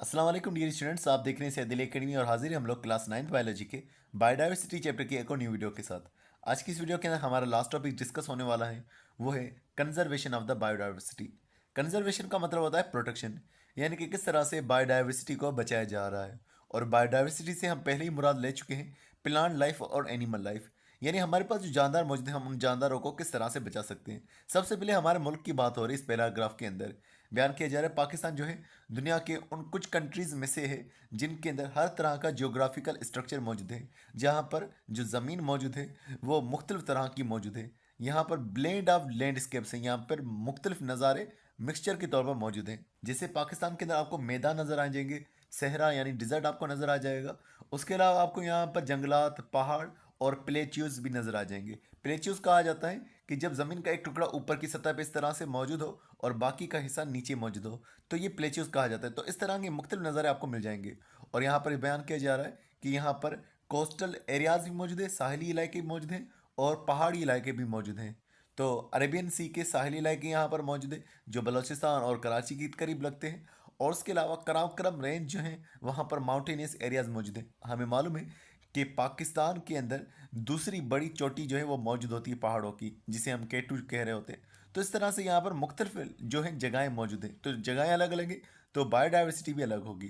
अस्सलाम वालेकुम dear students, आप देख रहे हैं सैदिल एकेडमी और हाजिर हैं हम लोग क्लास 9th बायोलॉजी के बायोडाइवर्सिटी चैप्टर की एक और न्यू वीडियो के साथ। आज की इस वीडियो के अंदर हमारा लास्ट टॉपिक डिस्कस होने वाला है, वो है conservation of the biodiversity. Conservation का मतलब होता है प्रोटेक्शन, यानी कि किस तरह से बायोडाइवर्सिटी को बचाया जा रहा है। और बायोडाइवर्सिटी से हम पहले ही मुराद ले चुके हैं प्लांट लाइफ और एनिमल लाइफ, यानी हमारे पास जो जानदार मौजूद हैं हम उन जानदारों को किस तरह से बचा सकते हैं। सबसे पहले हमारे मुल्क की बात हो रही है। इस पैराग्राफ के अंदर बयान किया जा रहा है पाकिस्तान जो है दुनिया के उन कुछ कंट्रीज़ में से है जिनके अंदर हर तरह का जियोग्राफिकल स्ट्रक्चर मौजूद है, जहाँ पर जो ज़मीन मौजूद है वो मुख्तलिफ तरह की मौजूद है। यहाँ पर ब्लेंड ऑफ लैंडस्केप्स हैं, यहाँ पर मुख्तलिफ नज़ारे मिक्सचर के तौर पर मौजूद हैं। जैसे पाकिस्तान के अंदर आपको मैदान नज़र आ जाएंगे, सहरा यानी डिज़र्ट आपको नज़र आ जाएगा। उसके अलावा आपको यहाँ पर जंगलात, पहाड़ और प्लेच्यूज भी नज़र आ जाएंगे। प्लेच्यूज कहा जाता है कि जब ज़मीन का एक टुकड़ा ऊपर की सतह पर इस तरह से मौजूद हो और बाकी का हिस्सा नीचे मौजूद हो, तो ये प्लेच्यूज कहा जाता है। तो इस तरह के मुख्तलिफ नज़ारे आपको मिल जाएंगे। और यहाँ पर बयान किया जा रहा है कि यहाँ पर कोस्टल एरियाज़ भी मौजूद है, साहली इलाके भी मौजूद हैं और पहाड़ी इलाके भी मौजूद हैं। तो अरेबियन सी के साहली इलाके यहाँ पर मौजूद है जो बलूचिस्तान और कराची के करीब लगते हैं। और उसके अलावा कराकरम रेंज जो है वहाँ पर माउंटेनियस एरियाज़ मौजूद हैं। हमें मालूम है कि पाकिस्तान के अंदर दूसरी बड़ी चोटी जो है वो मौजूद होती है पहाड़ों की, जिसे हम केटू कह रहे होते हैं। तो इस तरह से यहाँ पर मुख्तलिफ जो है जगहें मौजूद हैं, तो जगहें अलग अलग हैं तो बायोडाइवर्सिटी भी अलग होगी।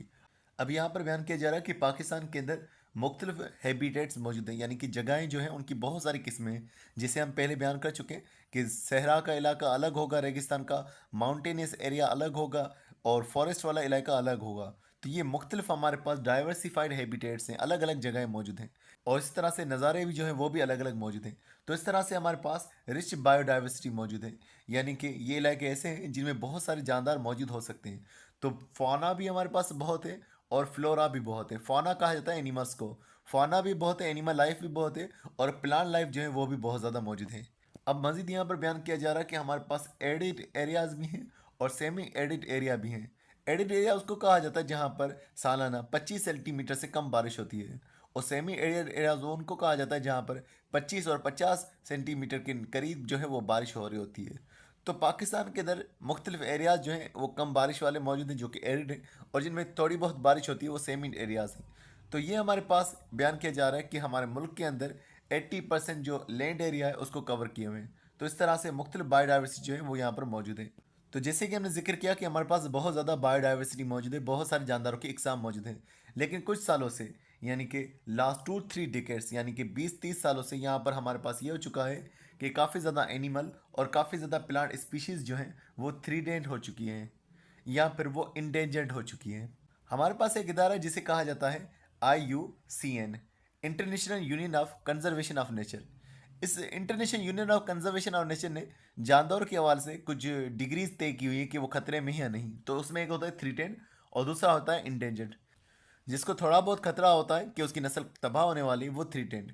अब यहाँ पर बयान किया जा रहा है कि पाकिस्तान के अंदर मुख्तलिफ हैबिटेट्स मौजूद हैं, यानी कि जगहें जो हैं उनकी बहुत सारी किस्में हैं। जिसे हम पहले बयान कर चुके हैं कि सहरा का इलाका अलग होगा, रेगिस्तान का माउंटेनियस एरिया अलग होगा और फॉरेस्ट वाला इलाका अलग होगा। तो ये मुख्तलिफ हमारे पास डाइवर्सिफाइड हैबिटेट्स हैं, अलग अलग जगहें मौजूद हैं। और इस तरह से नज़ारे भी जो हैं वो भी अलग अलग मौजूद हैं। तो इस तरह से हमारे पास रिच बायोडाइवर्सिटी मौजूद है, यानी कि ये इलाके ऐसे हैं जिनमें बहुत सारे जानदार मौजूद हो सकते हैं। तो फाना भी हमारे पास बहुत है और फ्लोरा भी बहुत है। फाना कहा जाता है एनिमल्स को, फाना भी बहुत है, एनिमल लाइफ भी बहुत है और प्लांट लाइफ जो है वो भी बहुत ज़्यादा मौजूद है। अब मज़ीद यहाँ पर बयान किया जा रहा है कि हमारे पास एडिड एरियाज़ भी हैं और सेमी एडिड एरिया भी हैं। एडिड एरिया उसको कहा जाता है जहाँ पर सालाना 25 सेंटीमीटर से कम बारिश होती है, और सेमी एरिड एरिया जोन को कहा जाता है जहाँ पर 25 और 50 सेंटीमीटर के करीब जो है वो बारिश हो रही होती है। तो पाकिस्तान के अंदर मुख्तलिफ एरियाज़ जो हैं वो कम बारिश वाले मौजूद हैं जो कि एरिड हैं, और जिनमें थोड़ी बहुत बारिश होती है वो सेमी एरियाज़ हैं। तो ये हमारे पास बयान किया जा रहा है कि हमारे मुल्क के अंदर 80% जो लैंड एरिया है उसको कवर किए हुए हैं। तो इस तरह से मुख्तलिफ बायोडाइवर्सिटी जो है वो यहाँ पर मौजूद है। तो जैसे कि हमने जिक्र किया कि हमारे पास बहुत ज़्यादा बायोडाइवर्सिटी मौजूद है, बहुत सारे जानदारों की इकसाम मौजूद हैं। लेकिन कुछ सालों से, यानी कि लास्ट 2-3 डिकेड्स, यानी कि 20-30 सालों से यहाँ पर हमारे पास ये हो चुका है कि काफ़ी ज़्यादा एनिमल और काफ़ी ज़्यादा प्लांट स्पीशीज़ जो हैं वो थ्रीडेंट हो चुकी हैं या फिर वो इंडेंजर्ड हो चुकी हैं। हमारे पास एक इदारा है जिसे कहा जाता है IUCN, International Union of Conservation of Nature. इस International Union of Conservation of Nature ने जानदारों के हवाले से कुछ डिग्रीज तय की हुई है कि वो खतरे में है या नहीं। तो उसमें एक होता है थ्रीटेंड और दूसरा होता है इंडेंजर्ड। जिसको थोड़ा बहुत खतरा होता है कि उसकी नस्ल तबाह होने वाली है वो थ्रीटेंड,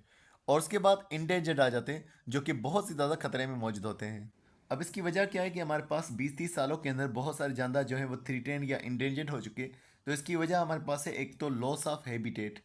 और उसके बाद इंडेंजर्ड आ जाते हैं जो कि बहुत ही ज़्यादा खतरे में मौजूद होते हैं। अब इसकी वजह क्या है कि हमारे पास 20-30 सालों के अंदर बहुत सारे जानदार जो है वो थ्रीटेंड या इंडेंजर्ड हो चुके। तो इसकी वजह हमारे पास है, एक तो लॉस ऑफ हैबिटेट,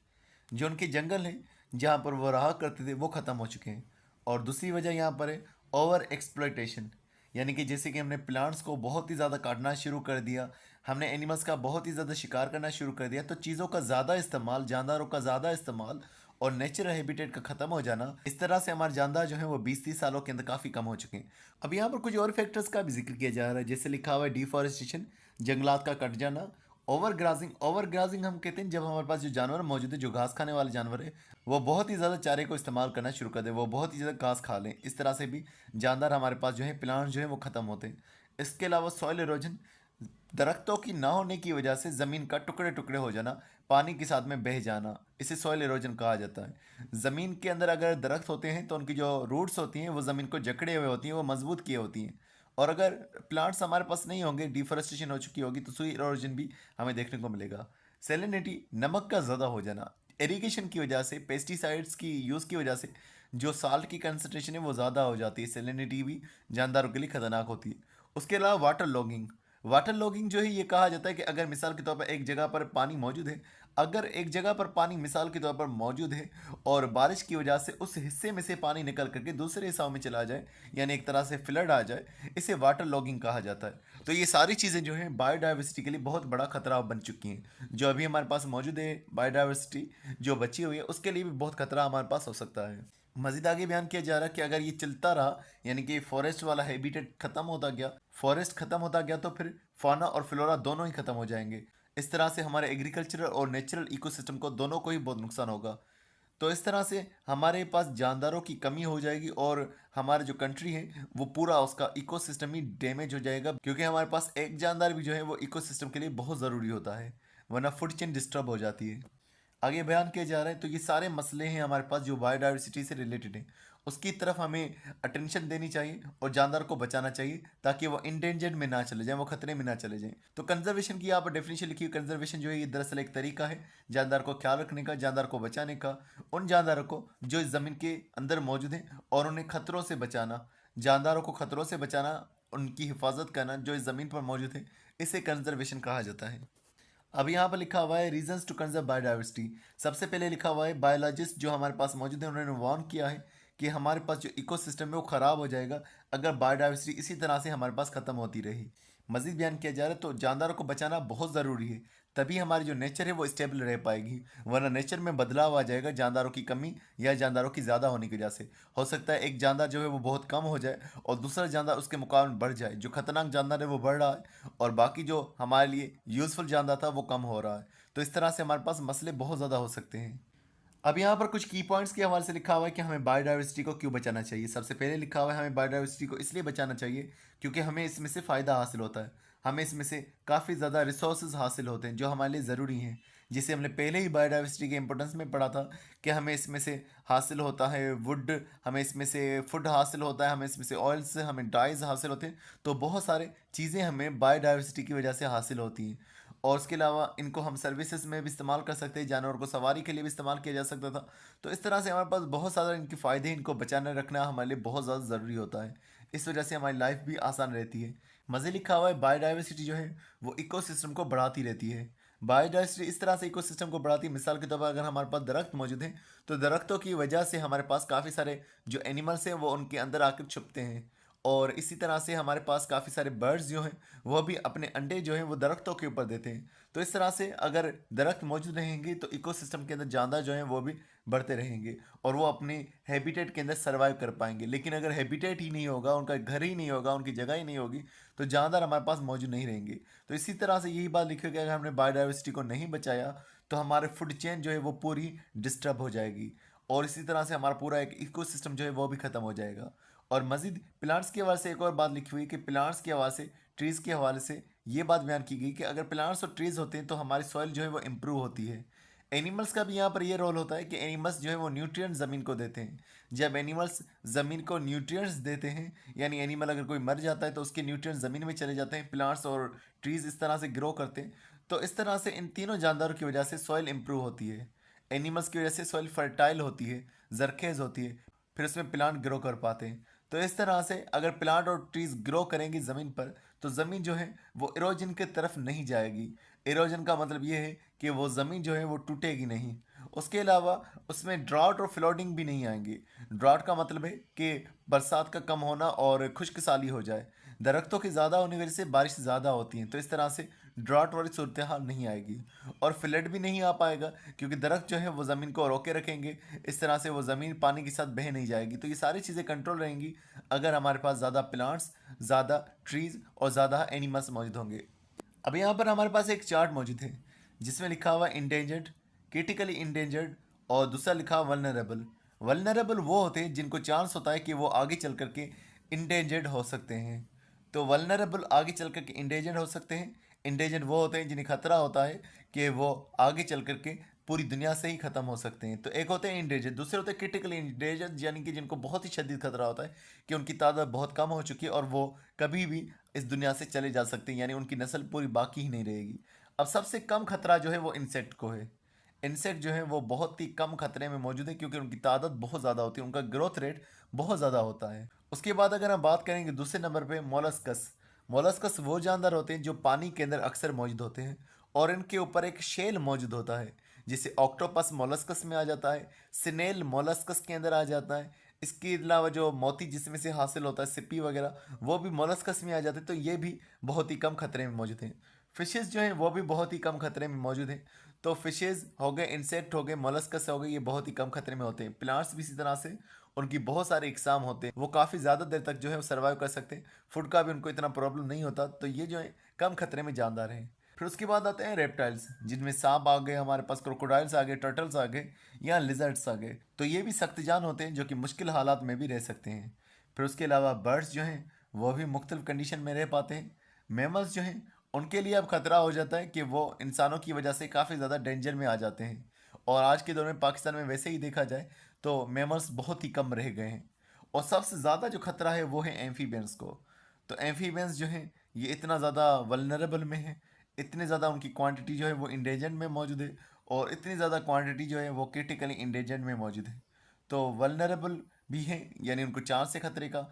जो उनके जंगल हैं जहाँ पर वो रहा करते थे वो ख़त्म हो चुके हैं। और दूसरी वजह यहाँ पर है ओवर एक्सप्लॉयटेशन, यानी कि जैसे कि हमने प्लांट्स को बहुत ही ज़्यादा काटना शुरू कर दिया, हमने एनिमल्स का बहुत ही ज़्यादा शिकार करना शुरू कर दिया। तो चीज़ों का ज़्यादा इस्तेमाल, जानदारों का ज़्यादा इस्तेमाल और नेचुरल हैबिटेट का ख़त्म हो जाना, इस तरह से हमारे जानदार जो हैं वो 20-30 सालों के अंदर काफ़ी कम हो चुके हैं। अब यहाँ पर कुछ और फैक्टर्स का भी जिक्र किया जा रहा है, जैसे लिखा हुआ है डिफॉरेस्टेशन, जंगलात का कट जाना। ओवर ग्राजिंग, ओवर ग्राजिंग हम कहते हैं जब हमारे पास जो जानवर मौजूद है, जो घास खाने वाले जानवर है, वो बहुत ही ज़्यादा चारे को इस्तेमाल करना शुरू कर दें, वो बहुत ही ज़्यादा घास खा लें। इस तरह से भी जानदार हमारे पास जो है, प्लांट जो है वो ख़त्म होते हैं। इसके अलावा सॉइल इरोजन, दरख्तों की ना होने की वजह से ज़मीन का टुकड़े टुकड़े हो जाना, पानी के साथ में बह जाना, इसे सॉइल इरोजन कहा जाता है। ज़मीन के अंदर अगर दरख्त होते हैं तो उनकी जो रूट्स होती हैं वो ज़मीन को जकड़े हुए होती हैं, वो मजबूत किए होती हैं। और अगर प्लांट्स हमारे पास नहीं होंगे, डिफॉरेस्टेशन हो चुकी होगी, तो सॉइल इरोजन भी हमें देखने को मिलेगा। सेलिनिटी, नमक का ज़्यादा हो जाना, इरिगेशन की वजह से, पेस्टिसाइड्स की यूज़ की वजह से जो साल्ट की कंसनट्रेशन है वो ज़्यादा हो जाती है। सेलिनिटी भी जानदारों के लिए ख़तरनाक होती है। उसके अलावा वाटर लॉगिंग, वाटर लॉगिंग जो है ये कहा जाता है कि अगर मिसाल के तौर पर एक जगह पर पानी मौजूद है, अगर एक जगह पर पानी मिसाल के तौर पर मौजूद है और बारिश की वजह से उस हिस्से में से पानी निकल करके दूसरे हिस्सों में चला जाए, यानी एक तरह से फ्लड आ जाए, इसे वाटर लॉगिंग कहा जाता है। तो ये सारी चीज़ें जो हैं बायोडाइवर्सिटी के लिए बहुत बड़ा खतरा बन चुकी हैं। जो अभी हमारे पास मौजूद है बायोडाइवर्सिटी जो बची हुई है, उसके लिए भी बहुत खतरा हमारे पास हो सकता है। मजीद आगे बयान किया जा रहा है कि अगर ये चलता रहा, यानी कि फॉरेस्ट वाला हैबिटेट खत्म होता गया, फॉरेस्ट खत्म होता गया, तो फिर फाना और फ्लोरा दोनों ही खत्म हो जाएंगे। इस तरह से हमारे एग्रीकल्चरल और नेचुरल इकोसिस्टम को दोनों को ही बहुत नुकसान होगा। तो इस तरह से हमारे पास जानदारों की कमी हो जाएगी और हमारा जो कंट्री है वो पूरा उसका इकोसिस्टम ही डैमेज हो जाएगा, क्योंकि हमारे पास एक जानदार भी जो है वो इकोसिस्टम के लिए बहुत ज़रूरी होता है, वरना फूड चेन डिस्टर्ब हो जाती है। आगे बयान किया जा रहा है, तो ये सारे मसले हैं हमारे पास जो बायोडाइवर्सिटी से रिलेटेड हैं, उसकी तरफ हमें अटेंशन देनी चाहिए और जानदार को बचाना चाहिए ताकि वो इंडेंजर्ड में ना चले जाएं, वो खतरे में ना चले जाएं। तो कंजर्वेशन की यहाँ पर डेफिनेशन लिखी हुई, कंजर्वेशन जो है ये दरअसल एक तरीका है जानदार को ख्याल रखने का, जानदार को बचाने का, उन जानदारों को जो इस ज़मीन के अंदर मौजूद हैं और उन्हें खतरों से बचाना, जानदारों को खतरों से बचाना, उनकी हिफाजत करना जो इस ज़मीन पर मौजूद है, इसे कंजर्वेशन कहा जाता है। अब यहाँ पर लिखा हुआ है रीजंस टू कंजर्व बायोडाइवर्सिटी। सबसे पहले लिखा हुआ है बायोलॉजिस्ट जो हमारे पास मौजूद है उन्होंने वार्न किया है कि हमारे पास जो इकोसिस्टम है वो ख़राब हो जाएगा अगर बायोडाइवर्सिटी इसी तरह से हमारे पास ख़त्म होती रही। मजीद बयान किया जा रहा है, तो जानदारों को बचाना बहुत ज़रूरी है, तभी हमारी जो नेचर है वो स्टेबल रह पाएगी, वरना नेचर में बदलाव आ जाएगा जानदारों की कमी या जानदारों की ज़्यादा होने की वजह से। हो सकता है एक जानदार जो है वो बहुत कम हो जाए और दूसरा जानदार उसके मुकाबले में बढ़ जाए, जो खतरनाक जानदार है वो बढ़ रहा है और बाकी जो हमारे लिए यूज़फुल जानदार था वो कम हो रहा है। तो इस तरह से हमारे पास मसले बहुत ज़्यादा हो सकते हैं। अब यहाँ पर कुछ की पॉइंट्स के हवाले से लिखा हुआ है कि हमें बायोडाइवर्सिटी को क्यों बचाना चाहिए। सबसे पहले लिखा हुआ है हमें बायोडाइवर्सिटी को इसलिए बचाना चाहिए क्योंकि हमें इसमें से फ़ायदा हासिल होता है, हमें इसमें से काफ़ी ज़्यादा रिसोर्सेज हासिल होते हैं जो हमारे लिए ज़रूरी हैं, जिसे हमने पहले ही बायोडाइवर्सिटी के इंपॉर्टेंस में पढ़ा था कि हमें इसमें से हासिल होता है वुड, हमें इसमें से फूड हासिल होता है, हमें इसमें से ऑयल्स, हमें डाइज हासिल होते हैं। तो बहुत सारे चीज़ें हमें बायोडाइवर्सिटी की वजह से हासिल होती हैं और उसके अलावा इनको हम सर्विसेज में भी इस्तेमाल कर सकते हैं, जानवर को सवारी के लिए भी इस्तेमाल किया जा सकता था। तो इस तरह से हमारे पास बहुत सारे इनके फ़ायदे हैं, इनको बचाने रखना हमारे लिए बहुत ज़्यादा ज़रूरी होता है, इस वजह से हमारी लाइफ भी आसान रहती है। मज़े लिखा हुआ है बायोडाइवर्सिटी जो है वो इकोसिस्टम को बढ़ाती रहती है। बायोडाइवर्सिटी इस तरह से इकोसिस्टम को बढ़ाती है, मिसाल के तौर पर अगर हमारे पास दरख्त मौजूद हैं तो दरख्तों की वजह से हमारे पास काफ़ी सारे जो एनिमल्स हैं वो उनके अंदर आकर छुपते हैं और इसी तरह से हमारे पास काफ़ी सारे बर्ड्स जो हैं वह भी अपने अंडे जो हैं वो दरख्तों के ऊपर देते हैं। तो इस तरह से अगर दरख्त मौजूद रहेंगे तो इकोसिस्टम के अंदर जानदार जो हैं वो भी बढ़ते रहेंगे और वो अपने हैबिटेट के अंदर सर्वाइव कर पाएंगे। लेकिन अगर हैबिटेट ही नहीं होगा, उनका घर ही नहीं होगा, उनकी जगह ही नहीं होगी, तो जानदार हमारे पास मौजूद नहीं रहेंगे। तो इसी तरह से यही बात लिखी गई, अगर हमने बायोडाइवर्सिटी को नहीं बचाया तो हमारे फूड चेन जो है वो पूरी डिस्टर्ब हो जाएगी और इसी तरह से हमारा पूरा एक इकोसिस्टम जो है वो भी ख़त्म हो जाएगा। और मज़ीद प्लांट्स के हवाले से एक और बात लिखी हुई है कि प्लांट्स के हवाले से, ट्रीज़ के हवाले से ये बात बयान की गई कि अगर प्लांट्स और ट्रीज़ होते हैं तो हमारी सॉइल जो है वो इम्प्रूव होती है। एनिमल्स का भी यहाँ पर ये रोल होता है कि एनिमल्स जो है वो न्यूट्रिएंट्स ज़मीन को देते हैं। जब एनिमल्स ज़मीन को न्यूट्रिएंट्स देते हैं, यानी एनिमल अगर कोई मर जाता है तो उसके न्यूट्रिएंट्स ज़मीन में चले जाते हैं, प्लांट्स और ट्रीज़ इस तरह से ग्रो करते हैं। तो इस तरह से इन तीनों जानदारों की वजह से सॉइल इम्प्रूव होती है। एनिमल्स की वजह से सॉइल फर्टाइल होती है, जरखेज़ होती है, फिर उसमें प्लांट ग्रो कर पाते हैं। तो इस तरह से अगर प्लांट और ट्रीज ग्रो करेंगी ज़मीन पर तो ज़मीन जो है वो इरोजन की तरफ नहीं जाएगी। इरोजन का मतलब ये है कि वो ज़मीन जो है वो टूटेगी नहीं। उसके अलावा उसमें ड्राउट और फ्लडिंग भी नहीं आएंगी। ड्राउट का मतलब है कि बरसात का कम होना और खुश्क साली हो जाए। दरख्तों के ज़्यादा होने की वजह से बारिश ज़्यादा होती है, तो इस तरह से ड्राउट वाली सूरत हाल नहीं आएगी। और फ्लड भी नहीं आ पाएगा क्योंकि दरख्त जो है वो ज़मीन को रोके रखेंगे, इस तरह से वो ज़मीन पानी के साथ बह नहीं जाएगी। तो ये सारी चीज़ें कंट्रोल रहेंगी अगर हमारे पास ज़्यादा प्लांट्स, ज़्यादा ट्रीज़ और ज़्यादा एनिमल्स मौजूद होंगे। अब यहाँ पर हमारे पास एक चार्ट मौजूद है जिसमें लिखा हुआ इंडेंजर्ड, क्रिटिकली इंडेंजर्ड और दूसरा लिखा हुआ वल्नरेबल। वल्नरेबल वो होते हैं जिनको चांस होता है कि वो आगे चल करके इंडेंजर्ड हो सकते हैं। तो वल्नरेबल आगे चल करके इंडेंजर्ड हो सकते हैं। इंडेंजर्ड वो होते हैं जिन्हें खतरा होता है कि वो आगे चल करके पूरी दुनिया से ही ख़त्म हो सकते हैं। तो एक होते हैं इंडेंजर्ड, दूसरे होते हैं क्रिटिकली इंडेंजर्ड, यानी कि जिनको बहुत ही शदीद खतरा होता है कि उनकी तादाद बहुत कम हो चुकी है और वो कभी भी इस दुनिया से चले जा सकते हैं, यानी उनकी नस्ल पूरी बाकी ही नहीं रहेगी। अब सबसे कम खतरा जो है वो इंसेक्ट को है। इंसेक्ट जो है वो बहुत ही कम खतरे में मौजूद है क्योंकि उनकी तादाद बहुत ज़्यादा होती है, उनका ग्रोथ रेट बहुत ज़्यादा होता है। उसके बाद अगर हम बात करेंगे दूसरे नंबर पे मोलस्कस। मोलस्कस वो जानदार होते हैं जो पानी के अंदर अक्सर मौजूद होते हैं और इनके ऊपर एक शेल मौजूद होता है, जिसे ऑक्टोपस मोलस्कस में आ जाता है, स्नेल मोलस्कस के अंदर आ जाता है। इसके अलावा जो मोती जिसमें से हासिल होता है, सिप्पी वगैरह, वो भी मोलस्कस में आ जाते हैं। तो ये भी बहुत ही कम खतरे में मौजूद हैं। फिशेज जो हैं वो भी बहुत ही कम खतरे में मौजूद हैं। तो फिशेज हो गए, इंसेक्ट हो गए, मोलस्कस हो गए, ये बहुत ही कम खतरे में होते हैं। प्लांट्स भी इसी तरह से, उनकी बहुत सारे इकसाम होते हैं, वो काफ़ी ज़्यादा देर तक जो है वो सर्वाइव कर सकते हैं। फूड का भी उनको इतना प्रॉब्लम नहीं होता। तो ये जो है कम खतरे में जानदार हैं। फिर उसके बाद आते हैं रेप्टाइल्स, जिनमें सांप आ गए, हमारे पास क्रोकोडाइल्स आ गए, टर्टल्स आ गए या लिजर्ड्स आ गए। तो ये भी सख्त जान होते हैं जो कि मुश्किल हालात में भी रह सकते हैं। फिर उसके अलावा बर्ड्स जो हैं वो भी मुख्तलिफ कंडीशन में रह पाते हैं। मैमल्स जो हैं उनके लिए अब खतरा हो जाता है कि वो इंसानों की वजह से काफ़ी ज़्यादा डेंजर में आ जाते हैं। और आज के दौर में पाकिस्तान में वैसे ही देखा जाए तो मैमल्स बहुत ही कम रह गए हैं। और सबसे ज़्यादा जो खतरा है वो है एम्फीबियंस को। तो एम्फीबियंस जो हैं ये इतना ज़्यादा वल्नरेबल में है, इतनी ज़्यादा उनकी क्वांटिटी जो है वो इंडेंजर्ड में मौजूद है, और इतनी ज़्यादा क्वांटिटी जो है वो क्रिटिकली इंडेंजर्ड में मौजूद है। तो वल्नरेबल भी है, यानी उनको चांस से खतरे का,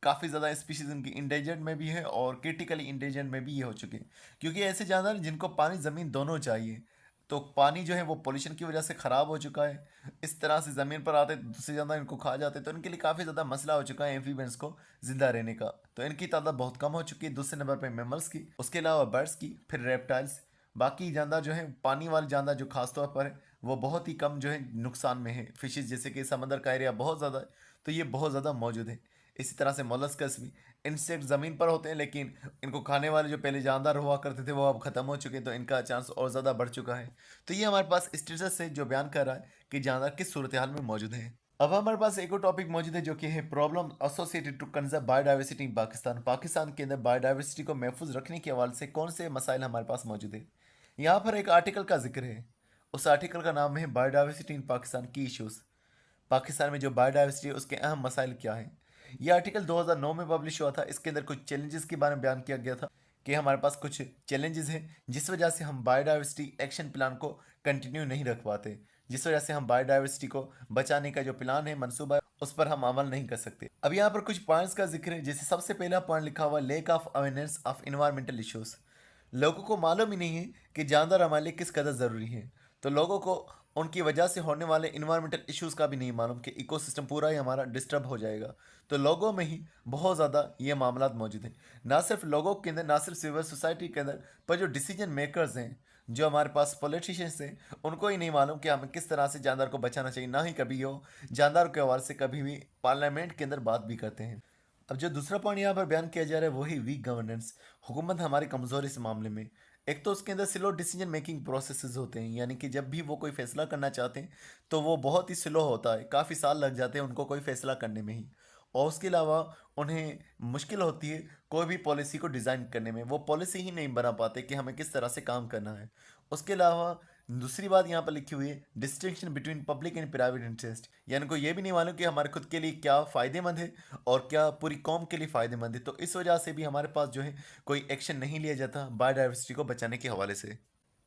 काफ़ी ज़्यादा स्पीशीज़ उनकी इंडेंजर्ड में भी है और क्रिटिकली इंडेंजर्ड में भी ये हो चुके हैं। क्योंकि ऐसे जानवर हैं जिनको पानी ज़मीन दोनों चाहिए। तो पानी जो है वो पोल्यूशन की वजह से ख़राब हो चुका है। इस तरह से ज़मीन पर आते दूसरे जानवर इनको खा जाते, तो इनके लिए काफ़ी ज़्यादा मसला हो चुका है एम्फीबियंस को ज़िंदा रहने का। तो इनकी तादाद बहुत कम हो चुकी है। दूसरे नंबर पे मैमल्स की, उसके अलावा बर्ड्स की, फिर रेप्टाइल्स। बाकी जानदार जो है, पानी वाले जानदार जो खासतौर पर है, वो बहुत ही कम जो है नुकसान में है। फिशेज जैसे कि समंदर का एरिया बहुत ज़्यादा है, तो ये बहुत ज़्यादा मौजूद है। इसी तरह से मोलस्कस भी, इंसेक्ट ज़मीन पर होते हैं, लेकिन इनको खाने वाले जो पहले जानदार हुआ करते थे वो अब ख़त्म हो चुके हैं, तो इनका चांस और ज़्यादा बढ़ चुका है। तो ये हमारे पास स्टेटस है जो बयान कर रहा है कि जानदार किस सूरत हाल में मौजूद है। अब हमारे पास एक और टॉपिक मौजूद है जो कि है problem associated to conserve biodiversity in Pakistan. Pakistan के अंदर बायोडाइवर्सिटी को महफूज रखने के हवाले से कौन से मसाइल हमारे पास मौजूद है। यहाँ पर एक आर्टिकल का जिक्र है। उस आर्टिकल का नाम है बायोडाइवर्सिटी इन पाकिस्तान की इशूज़। पाकिस्तान में जो बायोडाइवर्सिटी है उसके अहम मसाइल क्या हैं। यह आर्टिकल 2009 में पब्लिश हुआ था। इसके अंदर कुछ चैलेंजेस के बारे में बयान किया गया था कि हमारे पास कुछ चैलेंजेस हैं जिस वजह से हम बायोडाइवर्सिटी एक्शन प्लान को कंटिन्यू नहीं रख पाते, जिस वजह से हम बायोडाइवर्सिटी को बचाने का जो प्लान है, मंसूबा है, उस पर हम अमल नहीं कर सकते। अब यहाँ पर कुछ पॉइंट्स का जिक्र है। जैसे सबसे पहला पॉइंट लिखा हुआ, lake of awareness of environmental issues. लोगों को मालूम ही नहीं है कि जानदार हमारे लिए किस कदर ज़रूरी है। तो लोगों को उनकी वजह से होने वाले इन्वायरमेंटल इश्यूज़ का भी नहीं मालूम कि इकोसिस्टम पूरा ही हमारा डिस्टर्ब हो जाएगा। तो लोगों में ही बहुत ज़्यादा ये मामला मौजूद हैं। ना सिर्फ लोगों के अंदर, ना सिर्फ सिविल सोसाइटी के अंदर, पर जो डिसीजन मेकर्स हैं, जो हमारे पास पॉलिटिशियंस हैं, उनको ही नहीं मालूम कि हमें किस तरह से जानदार को बचाना चाहिए। ना ही कभी वो जानदार के हवाले से कभी भी पार्लियामेंट के अंदर बात भी करते हैं। अब जो दूसरा पॉइंट यहाँ पर बयान किया जा रहा है वो है वीक गवर्नेंस। हुकूमत हमारी कमज़ोर इस मामले में। एक तो उसके अंदर स्लो डिसीजन मेकिंग प्रोसेसेस होते हैं, यानी कि जब भी वो कोई फैसला करना चाहते हैं तो वो बहुत ही स्लो होता है, काफ़ी साल लग जाते हैं उनको कोई फैसला करने में ही। और उसके अलावा उन्हें मुश्किल होती है कोई भी पॉलिसी को डिज़ाइन करने में, वो पॉलिसी ही नहीं बना पाते कि हमें किस तरह से काम करना है। उसके अलावा दूसरी बात यहाँ पर लिखी हुई है, distinction between public and private interest, यानी को ये भी नहीं मालूम कि हमारे खुद के लिए क्या फ़ायदेमंद है और क्या पूरी कौम के लिए फ़ायदेमंद है। तो इस वजह से भी हमारे पास जो है कोई एक्शन नहीं लिया जाता बायोडाइवर्सिटी को बचाने के हवाले से।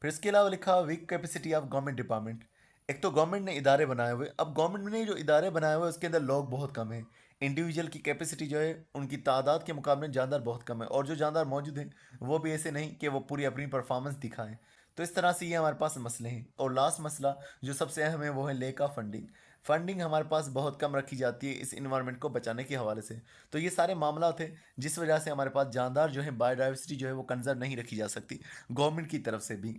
फिर इसके अलावा लिखा weak capacity of government department. एक तो गवर्नमेंट ने इदारे बनाए हुए, अब गवर्नमेंट ने जो इदारे बनाए हुए उसके अंदर लोग बहुत कम हैं। इंडिविजुअल की कैपेसिटी जो है उनकी तादाद के मुकाबले जानदार बहुत कम है, और जो जानदार मौजूद हैं वो भी ऐसे नहीं कि वो पूरी अपनी परफॉर्मेंस दिखाएं। तो इस तरह से ये हमारे पास मसले हैं। और लास्ट मसला जो सबसे अहम है वो है लेक ऑफ फंडिंग। फंडिंग हमारे पास बहुत कम रखी जाती है इस इन्वायरमेंट को बचाने के हवाले से। तो ये सारे मामला थे जिस वजह से हमारे पास जानदार जो है, बायोडाइवर्सिटी जो है वो कंजर्व नहीं रखी जा सकती गवर्नमेंट की तरफ से भी।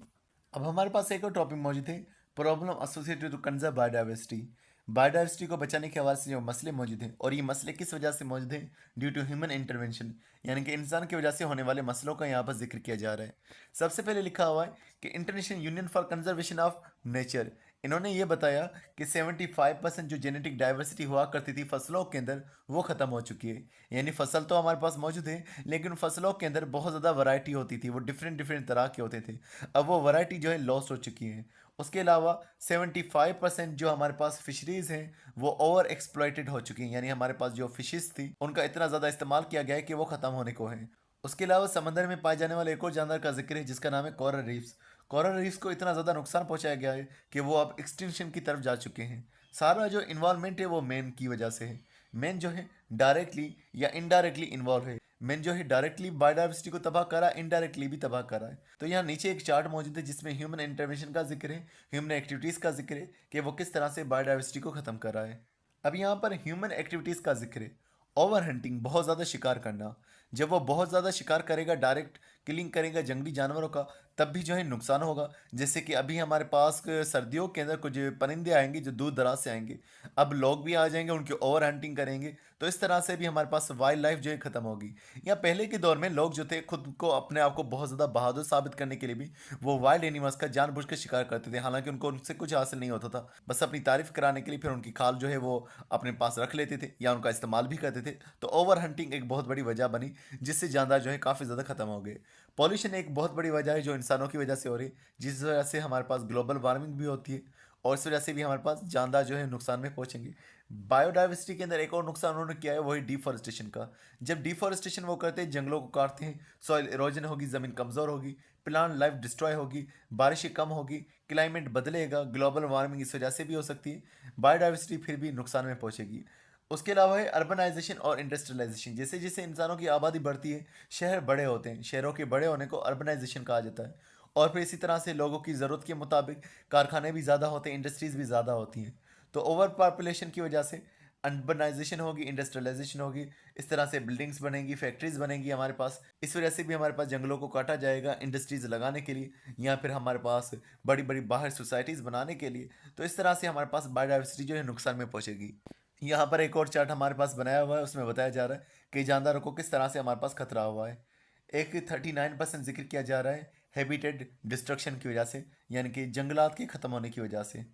अब हमारे पास एक और टॉपिक मौजूद है, problem associated to conserve biodiversity. Biodiversity को बचाने के हवाले से जो मसले मौजूद हैं, और ये मसले किस वजह से मौजूद हैं, ड्यू टू ह्यूमन इंटरवेंशन, यानी कि इंसान की वजह से होने वाले मसलों का यहाँ पर जिक्र किया जा रहा है। सबसे पहले लिखा हुआ है कि international union for conservation of nature, इन्होंने ये बताया कि 75% जो जेनेटिक डाइवर्सिटी हुआ करती थी फसलों के अंदर वो ख़त्म हो चुकी है। यानी फसल तो हमारे पास मौजूद है, लेकिन फसलों के अंदर बहुत ज़्यादा वैरायटी होती थी, वो डिफरेंट डिफरेंट तरह के होते थे। अब वो वैरायटी जो है लॉस हो चुकी है। उसके अलावा 75% जो हमारे पास फिशरीज़ हैं वो ओवर एक्सप्लॉइटेड हो चुकी हैं, यानी हमारे पास जो फिशेस थी उनका इतना ज़्यादा इस्तेमाल किया गया है कि वो ख़त्म होने को है। उसके अलावा समंदर में पाए जाने वाले एक और जानवर का जिक्र है जिसका नाम है कोरल रीफ्स। कोरल रीफ्स को इतना ज़्यादा नुकसान पहुंचाया गया है कि वो अब एक्सटिंक्शन की तरफ जा चुके हैं। सारा जो इन्वॉल्वमेंट है वो मैन की वजह से है। मैन जो है डायरेक्टली या इनडायरेक्टली इन्वॉल्व है। मैंने जो है डायरेक्टली बायोडाइवर्सिटी को तबाह करा, इनडायरेक्टली भी तबाह करा है। तो यहाँ नीचे एक चार्ट मौजूद है जिसमें ह्यूमन इंटरवेंशन का जिक्र है, ह्यूमन एक्टिविटीज़ का जिक्र है कि वो किस तरह से बायोडाइवर्सिटी को ख़त्म कर रहा है। अब यहाँ पर ह्यूमन एक्टिविटीज़ का जिक्र है। ओवर हंटिंग, बहुत ज़्यादा शिकार करना। जब वो बहुत ज़्यादा शिकार करेगा, डायरेक्ट किलिंग करेगा जंगली जानवरों का, तब भी जो है नुकसान होगा। जैसे कि अभी हमारे पास सर्दियों के अंदर कुछ परिंदे आएंगे जो दूर दराज से आएंगे, अब लोग भी आ जाएंगे, उनकी ओवर हंटिंग करेंगे, तो इस तरह से भी हमारे पास वाइल्ड लाइफ जो है ख़त्म होगी। या पहले के दौर में लोग जो थे खुद को अपने आप को बहुत ज़्यादा बहादुर साबित करने के लिए भी वो वाइल्ड एनिमल्स का जानबूझ के शिकार करते थे, हालांकि उनको उनसे कुछ हासिल नहीं होता था, बस अपनी तारीफ कराने के लिए फिर उनकी खाल जो है वो अपने पास रख लेते थे या उनका इस्तेमाल भी करते थे। तो ओवर हंटिंग एक बहुत बड़ी वजह बनी जिससे जानदार जो है काफ़ी ज़्यादा ख़त्म हो गए। पॉल्यूशन एक बहुत बड़ी वजह है जो इंसानों की वजह से हो रही है, जिस वजह से हमारे पास ग्लोबल वार्मिंग भी होती है और इस वजह से भी हमारे पास जानदार जो है नुकसान में पहुंचेंगे। बायोडाइवर्सिटी के अंदर एक और नुकसान उन्होंने किया है, वही डिफॉरेस्टेशन का। जब डिफॉरेस्टेशन वो करते हैं, जंगलों को काटते हैं, सॉइल इरोजन होगी, ज़मीन कमज़ोर होगी, प्लांट लाइफ डिस्ट्रॉय होगी, बारिशें कम होगी, क्लाइमेट बदलेगा, ग्लोबल वार्मिंग इस वजह से भी हो सकती है, बायोडाइवर्सिटी फिर भी नुकसान में पहुंचेगी। उसके अलावा है अर्बनाइजेशन और इंडस्ट्रियलाइजेशन। जैसे जैसे इंसानों की आबादी बढ़ती है, शहर बड़े होते हैं, शहरों के बड़े होने को अर्बनाइजेशन कहा जाता है। और फिर इसी तरह से लोगों की ज़रूरत के मुताबिक कारखाने भी ज़्यादा होते हैं, इंडस्ट्रीज़ भी ज़्यादा होती हैं। तो ओवर पॉपुलेशन की वजह से अर्बनाइजेशन होगी, इंडस्ट्रियलाइजेशन होगी, इस तरह से बिल्डिंग्स बनेंगी, फैक्ट्रीज बनेंगी हमारे पास, इस वजह से भी हमारे पास जंगलों को काटा जाएगा इंडस्ट्रीज लगाने के लिए, या फिर हमारे पास बड़ी बड़ी बाहर सोसाइटीज़ बनाने के लिए। तो इस तरह से हमारे पास बायोडाइवर्सिटी जो है नुकसान में पहुंचेगी। यहाँ पर एक और चार्ट हमारे पास बनाया हुआ है, उसमें बताया जा रहा है कि जानदारों को किस तरह से हमारे पास खतरा हुआ है। एक 39% जिक्र किया जा रहा है हैबिटेट डिस्ट्रक्शन की वजह से, यानी कि जंगलात के ख़त्म होने की वजह से।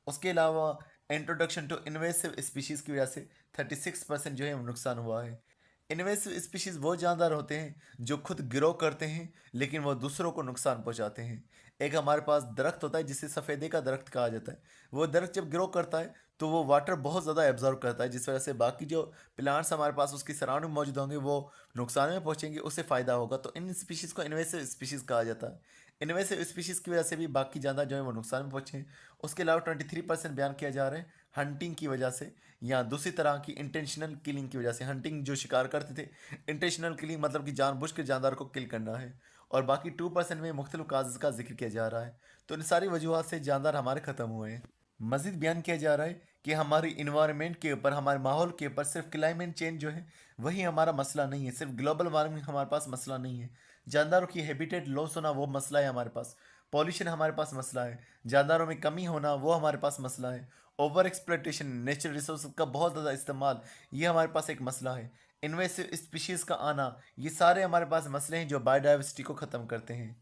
उसके अलावा इंट्रोडक्शन टू इन्वेसिव स्पीशीज़ की वजह से 36% जो है वो नुकसान हुआ है। इन्वेसिव स्पीशीज़ वो जानदार होते हैं जो खुद ग्रो करते हैं लेकिन वो दूसरों को नुकसान पहुंचाते हैं। एक हमारे पास दरख्त होता है जिसे सफ़ेदे का दरख्त कहा जाता है। वो दरख्त जब ग्रो करता है तो वो वाटर बहुत ज़्यादा एब्जॉर्व करता है, जिस वजह से बाकी जो प्लांट्स हमारे पास उसकी सराउंडिंग मौजूद होंगे वो नुकसान में पहुंचेंगे, उससे फ़ायदा होगा। तो इन स्पीशीज़ को इन्वेसिव स्पीशीज़ कहा जाता है। इन्वेसिव स्पीशीज़ की वजह से भी बाकी जानदार जो है वो नुकसान में पहुंचे। उसके अलावा 23% बयान किया जा रहा है हंटिंग की वजह से, या दूसरी तरह की इंटेंशनल किलिंग की वजह से। हंटिंग जो शिकार करते थे, इंटेंशनल किलिंग मतलब कि जानबूझ के जानदार को किल करना है। और बाकी 2% में मुख्तलिफ काजेज़ का जिक्र किया जा रहा है। तो इन सारी वजूहत से जानदार हमारे ख़त्म हुए हैं। मज़ीद बयान किया जा रहा है कि हमारी इन्वायरमेंट के ऊपर, हमारे माहौल के ऊपर सिर्फ क्लाइमेट चेंज जो है वही हमारा मसला नहीं है, सिर्फ ग्लोबल वार्मिंग हमारे पास मसला नहीं है। जानदारों की हैबिटेट लॉस होना वो मसला है हमारे पास, पॉल्यूशन हमारे पास मसला है, जानदारों में कमी होना वो हमारे पास मसला है, ओवर एक्सप्लॉयटेशन, नेचुरल रिसोर्स का बहुत ज़्यादा इस्तेमाल, ये हमारे पास एक मसला है। इन्वेसिव स्पीशीज़ का आना, ये सारे हमारे पास मसले हैं जो बायोडाइवर्सिटी को ख़त्म करते हैं।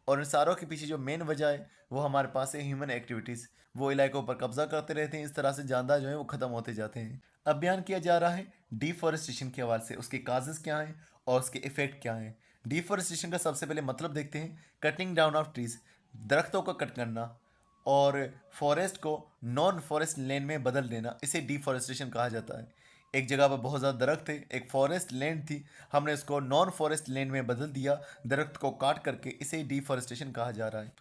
और इन सारों के पीछे जो मेन वजह है वो हमारे पास है ह्यूमन एक्टिविटीज़। वो इलाकों पर कब्जा करते रहते हैं, इस तरह से जानदार जो है वो ख़त्म होते जाते हैं। अब बयान किया जा रहा है डिफॉरेस्टेशन के हवाले से, उसके काजेज़ क्या हैं और उसके इफ़ेक्ट क्या हैं। डिफॉरेस्टेशन का सबसे पहले मतलब देखते हैं, कटिंग डाउन ऑफ ट्रीज़, दरख्तों का कट करना, और फॉरेस्ट को नॉन फॉरेस्ट लैंड में बदल देना, इसे डिफॉरेस्टेशन कहा जाता है। एक जगह पर बहुत ज़्यादा दरख्त थे, एक फॉरेस्ट लैंड थी, हमने इसको नॉन फॉरेस्ट लैंड में बदल दिया दरख्त को काट करके, इसे डिफॉरेस्टेशन कहा जा रहा है।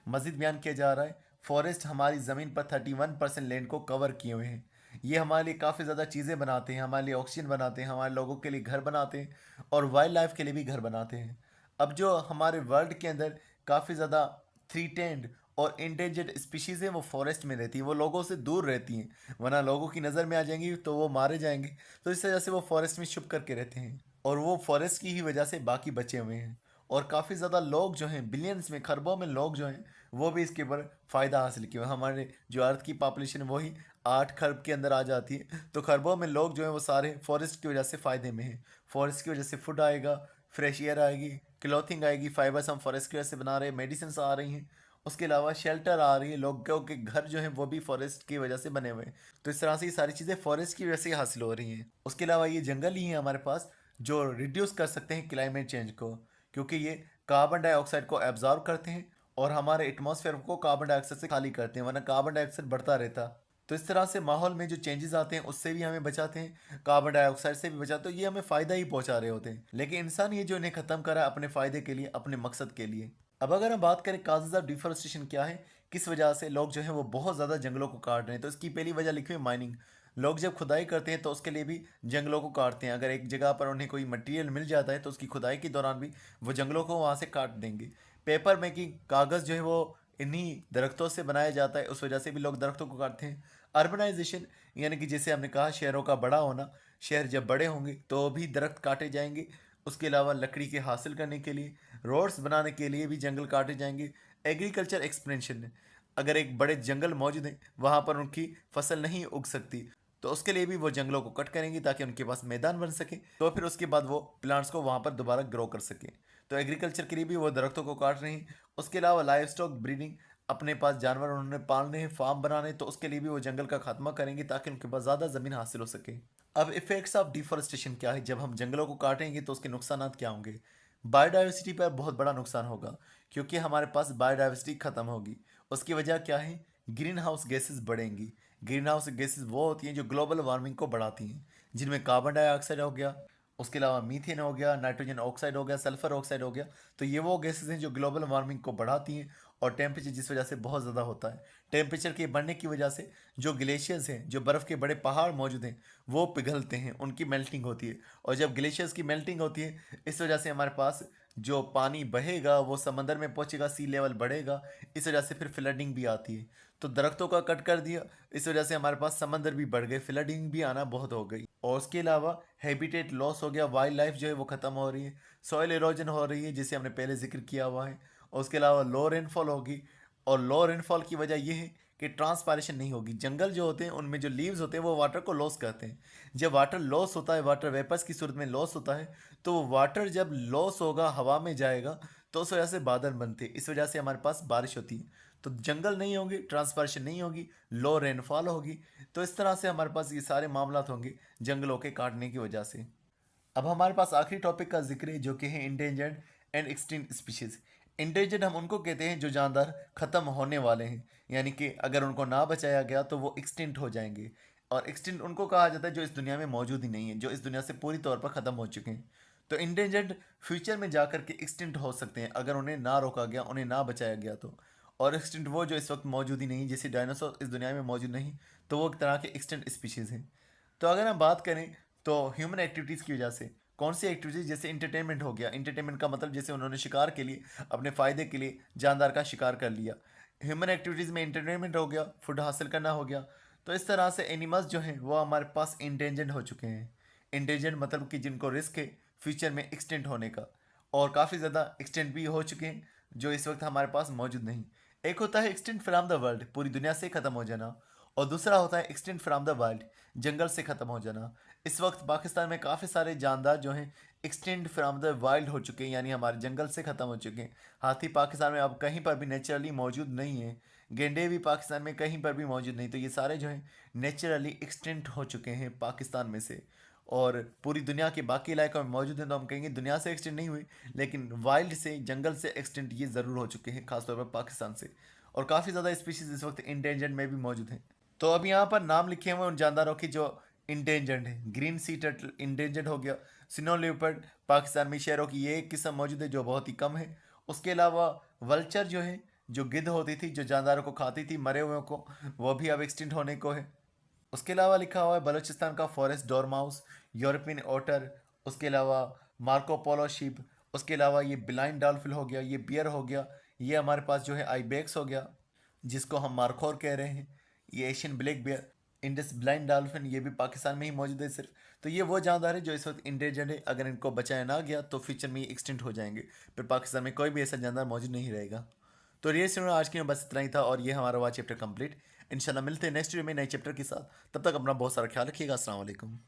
मज़ीद बयान किया जा रहा है फॉरेस्ट हमारी ज़मीन पर 31% लैंड को कवर किए हुए हैं। ये हमारे लिए काफ़ी ज़्यादा चीज़ें बनाते हैं, हमारे लिए ऑक्सीजन बनाते हैं, हमारे लोगों के लिए घर बनाते हैं और वाइल्ड लाइफ के लिए भी घर बनाते हैं। अब जो हमारे वर्ल्ड के अंदर काफ़ी ज़्यादा थ्रीटेंड और इंडेंजर्ड स्पीशीज़ हैं वो फॉरेस्ट में रहती हैं, वो लोगों से दूर रहती हैं, वरना लोगों की नज़र में आ जाएंगी तो वो मारे जाएंगे। तो इस वजह से वो फॉरेस्ट में छुप करके रहते हैं और वो फॉरेस्ट की ही वजह से बाकी बचे हुए हैं। और काफ़ी ज़्यादा लोग जो हैं, बिलियंस में, खरबों में लोग जो हैं वो भी इसके ऊपर फ़ायदा हासिल किए हुए हैं। हमारे जो अर्थ की पॉपुलेशन है वही 8 खरब के अंदर आ जाती है, तो खरबों में लोग जो हैं वो सारे फॉरेस्ट की वजह से फ़ायदे में हैं। फॉरेस्ट की वजह से फूड आएगा, फ्रेश एयर आएगी, क्लॉथिंग आएगी, फाइबर्स हम फॉरेस्ट की वजह से बना रहे हैं, मेडिसिन आ रही हैं, उसके अलावा शेल्टर आ रही है, लोगों के घर जो हैं वो भी फॉरेस्ट की वजह से बने हुए हैं। तो इस तरह से ये सारी चीज़ें फॉरेस्ट की वजह से हासिल हो रही हैं। उसके अलावा ये जंगल ही है हमारे पास जो रिड्यूस कर सकते हैं क्लाइमेट चेंज को, क्योंकि ये कार्बन डाइऑक्साइड को एब्जॉर्ब करते हैं और हमारे एटमॉस्फेयर को कार्बन डाइऑक्साइड से खाली करते हैं, वरना कार्बन डाइऑक्साइड बढ़ता रहता। तो इस तरह से माहौल में जो चेंजेस आते हैं उससे भी हमें बचाते हैं, कार्बन डाइऑक्साइड से भी बचाते हैं, तो ये हमें फ़ायदा ही पहुंचा रहे होते हैं। लेकिन इंसान ये जो इन्हें ख़त्म करा अपने फ़ायदे के लिए, अपने मकसद के लिए। अब अगर हम बात करें काजेज ऑफ डिफॉरेस्टेशन क्या है, किस वजह से लोग जो है वो बहुत ज़्यादा जंगलों को काट रहे हैं, तो इसकी पहली वजह लिखी हुई माइनिंग। लोग जब खुदाई करते हैं तो उसके लिए भी जंगलों को काटते हैं। अगर एक जगह पर उन्हें कोई मटेरियल मिल जाता है तो उसकी खुदाई के दौरान भी वो जंगलों को वहाँ से काट देंगे। पेपर मेकिंग, कागज़ जो है वो इन्हीं दरख्तों से बनाया जाता है, उस वजह से भी लोग दरख्तों को काटते हैं। अर्बनाइजेशन, यानी कि जैसे हमने कहा शहरों का बड़ा होना, शहर जब बड़े होंगे तो भी दरख्त काटे जाएंगे। उसके अलावा लकड़ी के हासिल करने के लिए, रोड्स बनाने के लिए भी जंगल काटे जाएंगे। एग्रीकल्चर एक्सपेंशन, अगर एक बड़े जंगल मौजूद हैं वहाँ पर उनकी फसल नहीं उग सकती तो उसके लिए भी वो जंगलों को कट करेंगे ताकि उनके पास मैदान बन सके, तो फिर उसके बाद वो प्लांट्स को वहाँ पर दोबारा ग्रो कर सके। तो एग्रीकल्चर के लिए भी वो दरख्तों को काट रहे हैं। उसके अलावा लाइव स्टॉक ब्रीडिंग, अपने पास जानवर उन्होंने पालने हैं, फार्म बनाने, तो उसके लिए भी वो जंगल का खात्मा करेंगे ताकि उनके पास ज़्यादा ज़मीन हासिल हो सके। अब इफेक्ट्स ऑफ डिफॉरेस्टेशन क्या है, जब हम जंगलों को काटेंगे तो उसके नुकसान क्या होंगे। बायोडाइवर्सिटी पर बहुत बड़ा नुकसान होगा क्योंकि हमारे पास बायोडाइवर्सिटी खत्म होगी। उसकी वजह क्या है, ग्रीन हाउस गैसेज बढ़ेंगी। ग्रीन हाउस गैसेज वो होती हैं जो ग्लोबल वार्मिंग को बढ़ाती हैं, जिनमें कार्बन डाइऑक्साइड हो गया, उसके अलावा मीथेन हो गया, नाइट्रोजन ऑक्साइड हो गया, सल्फर ऑक्साइड हो गया। तो ये वो गैसेज हैं जो ग्लोबल वार्मिंग को बढ़ाती हैं और टेम्परेचर जिस वजह से बहुत ज़्यादा होता है। टेम्परेचर के बढ़ने की वजह से जो ग्लेशियर्स हैं, जो बर्फ़ के बड़े पहाड़ मौजूद हैं, वो पिघलते हैं, उनकी मेल्टिंग होती है। और जब ग्लेशियर्स की मेल्टिंग होती है, इस वजह से हमारे पास जो पानी बहेगा वो समंदर में पहुंचेगा, सी लेवल बढ़ेगा, इस वजह से फिर फ्लडिंग भी आती है। तो दरख्तों का कट कर दिया, इस वजह से हमारे पास समंदर भी बढ़ गए, फ्लडिंग भी आना बहुत हो गई। और उसके अलावा हैबिटेट लॉस हो गया, वाइल्ड लाइफ जो है वो ख़त्म हो रही है, सॉइल इरोजन हो रही है जिसे हमने पहले जिक्र किया हुआ है। और उसके अलावा लो रेनफॉल होगी, और लो रेनफॉल की वजह यह है कि ट्रांसपायरेशन नहीं होगी। जंगल जो होते हैं उनमें जो लीव्स होते हैं वो वाटर को लॉस करते हैं। जब वाटर लॉस होता है, वाटर वेपर्स की सूरत में लॉस होता है, तो वो वाटर जब लॉस होगा, हवा में जाएगा, तो उस वजह से बादल बनते हैं, इस वजह से हमारे पास बारिश होती है। तो जंगल नहीं होंगे, ट्रांसपायरेशन नहीं होगी, लो रेनफॉल होगी, तो इस तरह से हमारे पास ये सारे मामला होंगे जंगलों के काटने की वजह से। अब हमारे पास आखिरी टॉपिक का जिक्र है जो कि है endangered and extinct species. Endangered हम उनको कहते हैं जो जानदार खत्म होने वाले हैं, यानी कि अगर उनको ना बचाया गया तो वो एक्सटिंक्ट हो जाएंगे। और एक्सटिंक्ट उनको कहा जाता है जो इस दुनिया में मौजूद ही नहीं है, जो इस दुनिया से पूरी तौर पर ख़त्म हो चुके हैं। तो इंडेंजर्ड फ्यूचर में जाकर के एक्सटिंक्ट हो सकते हैं अगर उन्हें ना रोका गया, उन्हें ना बचाया गया तो। और एक्सटिंक्ट वो जो इस वक्त मौजूद ही नहीं, जैसे डायनासोर इस दुनिया में मौजूद नहीं, तो वो एक तरह के एक्सटिंक्ट स्पीशीज़ हैं। तो अगर हम बात करें तो ह्यूमन एक्टिविटीज़ की वजह से कौन सी एक्टिविटीज़, जैसे इंटरटेनमेंट हो गया, इंटरटेनमेंट का मतलब जैसे उन्होंने शिकार के लिए, अपने फ़ायदे के लिए जानदार का शिकार कर लिया। ह्यूमन एक्टिविटीज़ में इंटरटेनमेंट हो गया, फूड हासिल करना हो गया। तो इस तरह से एनिमल्स जो हैं वो हमारे पास इंडेंजर्ड हो चुके हैं। इंडेंजर्ड मतलब कि जिनको रिस्क है फ्यूचर में एक्सटेंट होने का, और काफ़ी ज़्यादा एक्सटेंट भी हो चुके हैं जो इस वक्त हमारे पास मौजूद नहीं। एक होता है एक्सटेंट फ्रॉम द वर्ल्ड, पूरी दुनिया से ख़त्म हो जाना, और दूसरा होता है एक्सटेंट फ्रॉम द वर्ल्ड, जंगल से ख़त्म हो जाना। इस वक्त पाकिस्तान में काफ़ी सारे जानदार जो हैं एक्सटेंट फ्रॉम द वाइल्ड हो चुके हैं, यानी हमारे जंगल से ख़त्म हो चुके हैं। हाथी पाकिस्तान में अब कहीं पर भी नेचुरली मौजूद नहीं है, गेंडे भी पाकिस्तान में कहीं पर भी मौजूद नहीं। तो ये सारे जो हैं नेचुरली एक्सटेंट हो चुके हैं पाकिस्तान में से, और पूरी दुनिया के बाकी इलाकों में मौजूद हैं। तो हम कहेंगे दुनिया से एक्सटेंट नहीं हुई, लेकिन वाइल्ड से, जंगल से एक्सटेंट ये ज़रूर हो चुके हैं, खासतौर पर पाकिस्तान से। और काफ़ी ज़्यादा स्पीशीज़ इस वक्त इंडेंजर्ड में भी मौजूद हैं। तो अब यहाँ पर नाम लिखे हुए उन जानदारों की जो इंडेंजर्ड है। ग्रीन सी टर्टल इंडेंजर्ड हो गया। स्नो लियोपर्ड, पाकिस्तान में शेरों की ये एक किस्म मौजूद है जो बहुत ही कम है। उसके अलावा वल्चर जो है, जो गिद्ध होती थी जो जानदारों को खाती थी मरे हुए को, वो भी अब एक्सटिंक्ट होने को है। उसके अलावा लिखा हुआ है बलूचिस्तान का फॉरेस्ट डोरमाउस, यूरोपियन ओटर, उसके अलावा मार्को पोलो शीप, उसके अलावा ये ब्लाइंड डॉल्फिन हो गया, ये बियर हो गया, ये हमारे पास जो है आईबेक्स हो गया जिसको हम मार्खोर कह रहे हैं, ये Asian black bear, Indus blind dolphin, ये भी पाकिस्तान में ही मौजूद है सिर्फ। तो ये वो जानदार है जो इस वक्त इंडेंजर्ड है, अगर इनको बचाया ना गया तो फ्यूचर में ये एक्सटिंक्ट हो जाएंगे, फिर पाकिस्तान में कोई भी ऐसा जानदार मौजूद नहीं रहेगा। तो ये सुनो आज की में बस इतना ही था, और ये हमारा हुआ चैप्टर कंप्लीट। इंशाल्लाह मिलते हैं नेक्स्ट वीडियो में नए चैप्टर के साथ। तब तक अपना बहुत सारा ख्याल रखिएगा। अस्सलाम वालेकुम।